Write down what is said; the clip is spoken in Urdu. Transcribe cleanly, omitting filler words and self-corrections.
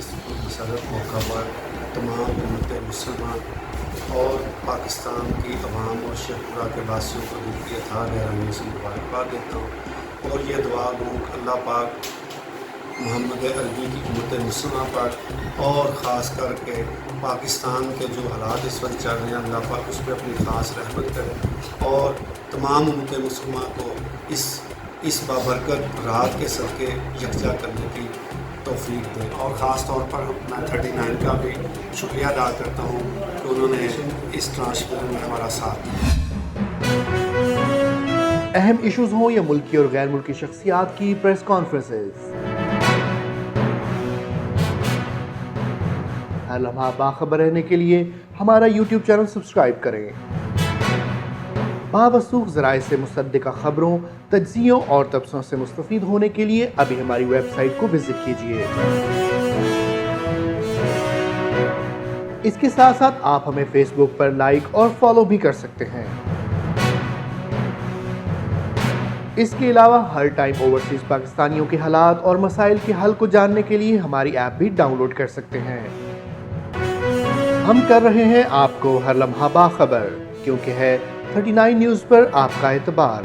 اس مسرت موقع پر تمام امت مسلمہ اور پاکستان کی عوام اور شیخپورہ کے باسیوں کو دل کی اتھاہ گہرائیوں سے مبارکباد دیتا ہوں، اور یہ دعا گوں کہ اللہ پاک محمد عربی کی امت مسلمہ پر اور خاص کر کے پاکستان کے جو حالات اس وقت چل رہے ہیں، اللہ پاک اس پہ اپنی خاص رحمت کرے اور تمام امت مسلمہ کو اس بابرکت رات کے صدقے یکجا کرنے کی توفیق دے۔ اور خاص طور پر میں 39 کا بھی شکریہ ادا کرتا ہوں کہ انہوں نے اس ٹرانسمیشن میں ہمارا ساتھ دیا۔ اہم ایشوز ہوں یا ملکی اور غیر ملکی شخصیات کی پریس کانفرنسز، ہر لمحہ باخبر رہنے کے لیے ہمارا یوٹیوب چینل سبسکرائب کریں۔ باوثوق ذرائع سے مصدقہ خبروں، تجزیوں اور تبصروں سے مستفید ہونے کے لیے ابھی ہماری ویب سائٹ کو وزٹ کیجیے۔ اس کے ساتھ ساتھ آپ ہمیں فیس بک پر لائک اور فالو بھی کر سکتے ہیں۔ اس کے علاوہ ہر ٹائم اوورسیز پاکستانیوں کے حالات اور مسائل کے حل کو جاننے کے لیے ہماری ایپ بھی ڈاؤن لوڈ کر سکتے ہیں۔ ہم کر رہے ہیں آپ کو ہر لمحہ باخبر، کیونکہ ہے 39 نیوز پر آپ کا اعتبار۔